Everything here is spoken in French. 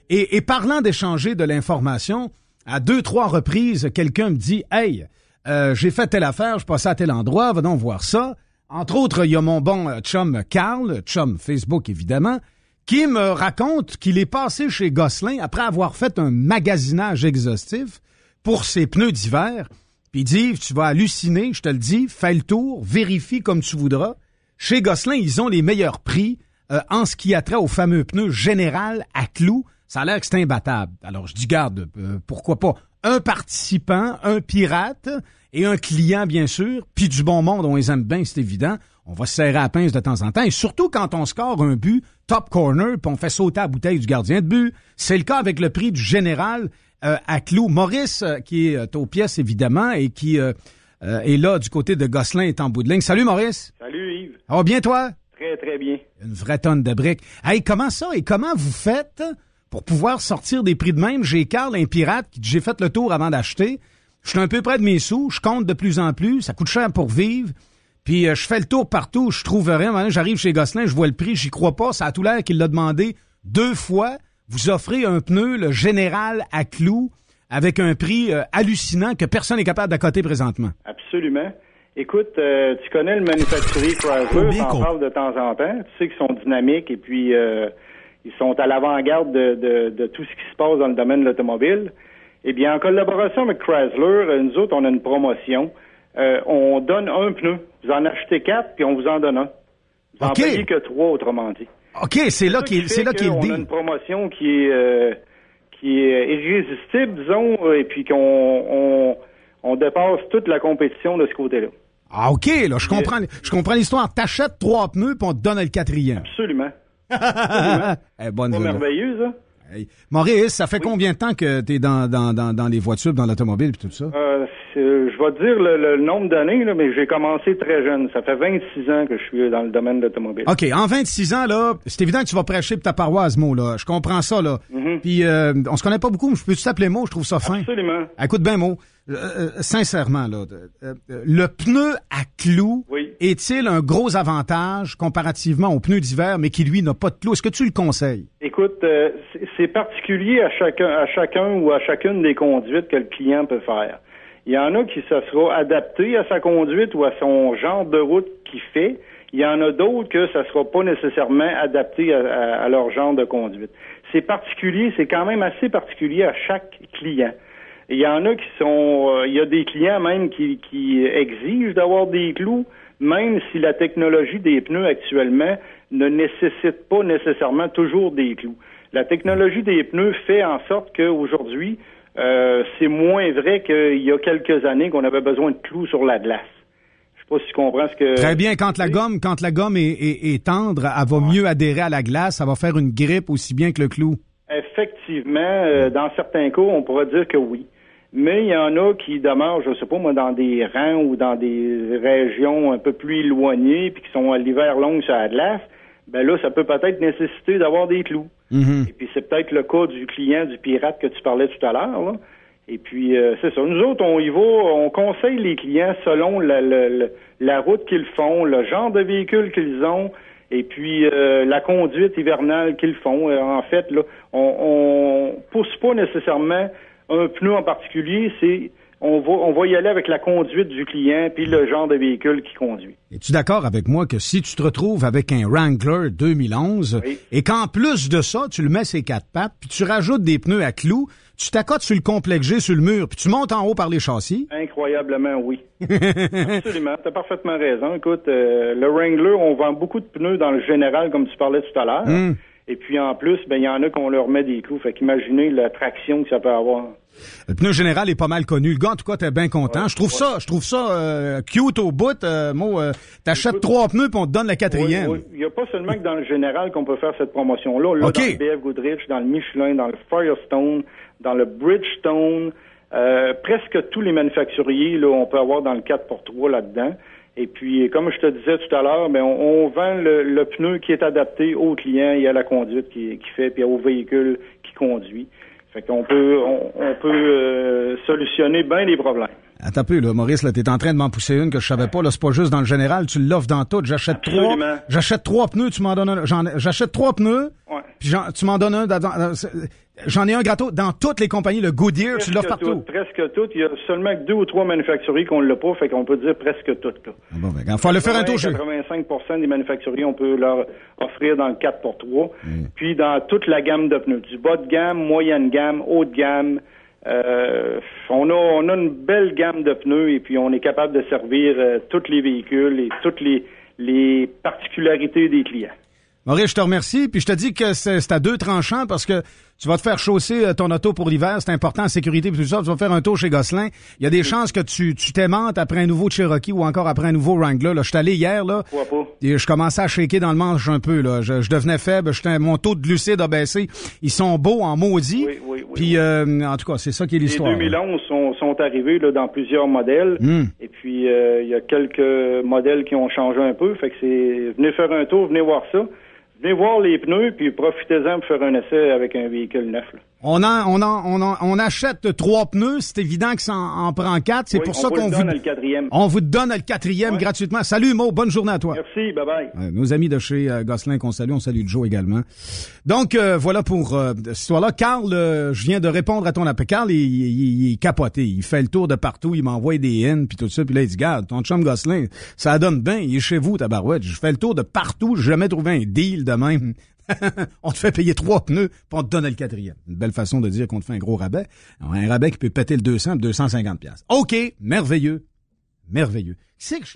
Et parlant d'échanger de l'information, à 2-3 reprises, quelqu'un me dit « Hey, j'ai fait telle affaire, je passais à tel endroit, va donc voir ça. » Entre autres, il y a mon bon chum Carl, chum Facebook évidemment, qui me raconte qu'il est passé chez Gosselin après avoir fait un magasinage exhaustif pour ses pneus d'hiver. Puis il dit « Tu vas halluciner, je te le dis, fais le tour, vérifie comme tu voudras. » Chez Gosselin, ils ont les meilleurs prix en ce qui a trait aux fameux pneus Général à clous. Ça a l'air que c'est imbattable. Alors, je dis, garde, pourquoi pas un participant, un pirate et un client, bien sûr, puis du bon monde, on les aime bien, c'est évident. On va se serrer à la pince de temps en temps. Et surtout quand on score un but top corner, puis on fait sauter la bouteille du gardien de but. C'est le cas avec le prix du Général à clous. Maurice, qui est aux pièces, évidemment, et qui est là du côté de Gosselin, est en bout de ligne. Salut, Maurice. Salut, Yves. Ça va bien, toi? Très, très bien. Une vraie tonne de briques. Hey, comment ça? Et comment vous faites pour pouvoir sortir des prix de même? J'ai Carl, un pirate, qui dit, j'ai fait le tour avant d'acheter. Je suis un peu près de mes sous. Je compte de plus en plus. Ça coûte cher pour vivre. Puis je fais le tour partout. Je trouve rien. Maintenant, j'arrive chez Gosselin, je vois le prix. J'y crois pas. Ça a tout l'air qu'il l'a demandé 2 fois. Vous offrez un pneu, le Général à clous, avec un prix hallucinant que personne n'est capable d'accoter présentement. Absolument. Écoute, tu connais le manufacturier Chrysler, t'en parles de temps en temps. Tu sais qu'ils sont dynamiques et puis ils sont à l'avant-garde de tout ce qui se passe dans le domaine de l'automobile. Eh bien, en collaboration avec Chrysler, nous autres, on a une promotion. On donne un pneu. Vous en achetez 4, puis on vous en donne un. Vous en payez que 3, autrement dit. OK, c'est là qu'il est le deal. On a une promotion qui est irrésistible, disons, et puis qu'on dépasse toute la compétition de ce côté-là. Ah, OK, là, je comprends l'histoire. T'achètes 3 pneus, puis on te donne le 4e. Absolument. Bonne c'est merveilleux, ça. Hey. Maurice, ça fait combien de temps que tu es dans les voitures, dans l'automobile et tout ça? Je vais te dire le nombre d'années, là, mais j'ai commencé très jeune. Ça fait 26 ans que je suis dans le domaine de l'automobile. OK, en 26 ans, là, c'est évident que tu vas prêcher pour ta paroisse, Mo, là. Je comprends ça, là. Mm-hmm. Puis, on se connaît pas beaucoup, mais je peux-tu t'appeler Mo? Je trouve ça fin. Absolument. Écoute bien, Mo. Sincèrement, là, le pneu à clous est-il un gros avantage comparativement au pneu d'hiver, mais qui, lui, n'a pas de clous? Est-ce que tu le conseilles? Écoute, c'est particulier à chacun ou à chacune des conduites que le client peut faire. Il y en a qui se sera adapté à sa conduite ou à son genre de route qu'il fait. Il y en a d'autres que ça sera pas nécessairement adapté à leur genre de conduite. C'est particulier, c'est quand même assez particulier à chaque client. Il y en a qui sont... il y a des clients même qui exigent d'avoir des clous, même si la technologie des pneus actuellement ne nécessite pas nécessairement toujours des clous. La technologie des pneus fait en sorte qu'aujourd'hui, c'est moins vrai qu'il y a quelques années qu'on avait besoin de clous sur la glace. Je sais pas si tu comprends ce que... Très bien, quand la gomme est tendre, elle va mieux adhérer à la glace, elle va faire une grippe aussi bien que le clou. Effectivement, dans certains cas, on pourrait dire que oui. Mais il y en a qui demeurent, je sais pas moi, dans des rangs ou dans des régions un peu plus éloignées puis qui sont à l'hiver long sur la glace. Ben là, ça peut peut-être nécessiter d'avoir des clous. Mm-hmm. Et puis c'est peut-être le cas du client, du pirate que tu parlais tout à l'heure, là. Et puis c'est ça. Nous autres, on conseille les clients selon la route qu'ils font, le genre de véhicule qu'ils ont, et puis la conduite hivernale qu'ils font. En fait, là, on pousse pas nécessairement un pneu en particulier, on va y aller avec la conduite du client puis le genre de véhicule qu'il conduit. Es-tu d'accord avec moi que si tu te retrouves avec un Wrangler 2011 et qu'en plus de ça, tu le mets ses 4 pattes puis tu rajoutes des pneus à clous, tu t'accotes sur le complexe G sur le mur puis tu montes en haut par les châssis? Incroyablement, oui. Absolument, t'as parfaitement raison. Écoute, le Wrangler, on vend beaucoup de pneus dans le général, comme tu parlais tout à l'heure. Et puis en plus, ben il y en a qu'on leur met des clous. Fait qu'imaginez la traction que ça peut avoir. Le pneu général est pas mal connu. Le gars, en tout cas, t'es bien content. Je trouve ça cute au bout. T'achètes 3 pneus puis on te donne la 4e. Oui. Il n'y a pas seulement que dans le général qu'on peut faire cette promotion-là. Là, dans le BF Goodrich, dans le Michelin, dans le Firestone, dans le Bridgestone, presque tous les manufacturiers, là, on peut avoir dans le 4x3 là-dedans. Et puis, comme je te disais tout à l'heure, ben on vend le pneu qui est adapté au client et à la conduite qu'il fait, puis au véhicule qu'il conduit. Fait qu'on peut solutionner bien les problèmes. Attends un peu, là, Maurice, là, t'es en train de m'en pousser une que je savais pas, là, c'est pas juste dans le général, tu l'offres dans tout. J'achète trois pneus, tu m'en donnes un. J'achète 3 pneus, puis tu m'en donnes un j'en ai un gratos dans toutes les compagnies, le Goodyear, tu l'offres partout. Presque toutes. Il y a seulement que 2 ou 3 manufacturiers qu'on l'a pas, fait qu'on peut dire presque toutes, là. Bon, ben, faut aller faire un tour chez 85% des manufacturiers, on peut leur offrir dans le 4x3. Puis dans toute la gamme de pneus. Du bas de gamme, moyenne gamme, haut de gamme. On a une belle gamme de pneus et puis on est capable de servir tous les véhicules et toutes les particularités des clients. Maurice, je te remercie, puis je te dis que c'est à 2 tranchants parce que tu vas te faire chausser ton auto pour l'hiver, c'est important, la sécurité et tout ça, tu vas faire un tour chez Gosselin. Il y a des chances que tu t'aimantes après un nouveau Cherokee ou encore après un nouveau Wrangler. Là, je suis allé hier, là, et je commençais à shaker dans le manche un peu, là. Je devenais faible, mon taux de glucides a baissé. Ils sont beaux en maudit. Oui. Puis, en tout cas, c'est ça qui est l'histoire. Les 2011 sont arrivés là, dans plusieurs modèles. Et puis, il y a quelques modèles qui ont changé un peu. Fait que venez faire un tour, venez voir ça. Venez voir les pneus, puis profitez-en pour faire un essai avec un véhicule neuf, là. On achète 3 pneus, c'est évident que ça en prend 4. C'est pour ça qu'on vous donne le 4e. On vous donne le 4e gratuitement. Salut Mo, bonne journée à toi. Merci, bye bye. Nos amis de chez Gosselin qu'on salue, on salue Joe également. Donc voilà pour cette histoire-là. Carl, je viens de répondre à ton appel. Carl, il est capoté, il fait le tour de partout, il m'envoie des haines puis tout ça, puis là il dit garde, ton chum Gosselin, ça donne bien, il est chez vous tabarouette. Je fais le tour de partout, j'ai jamais trouvé un deal de même. On te fait payer 3 pneus, puis on te donne le 4e. Une belle façon de dire qu'on te fait un gros rabais. Alors, un rabais qui peut péter le 200 et 250$. OK, merveilleux. Merveilleux. Qui c'est que je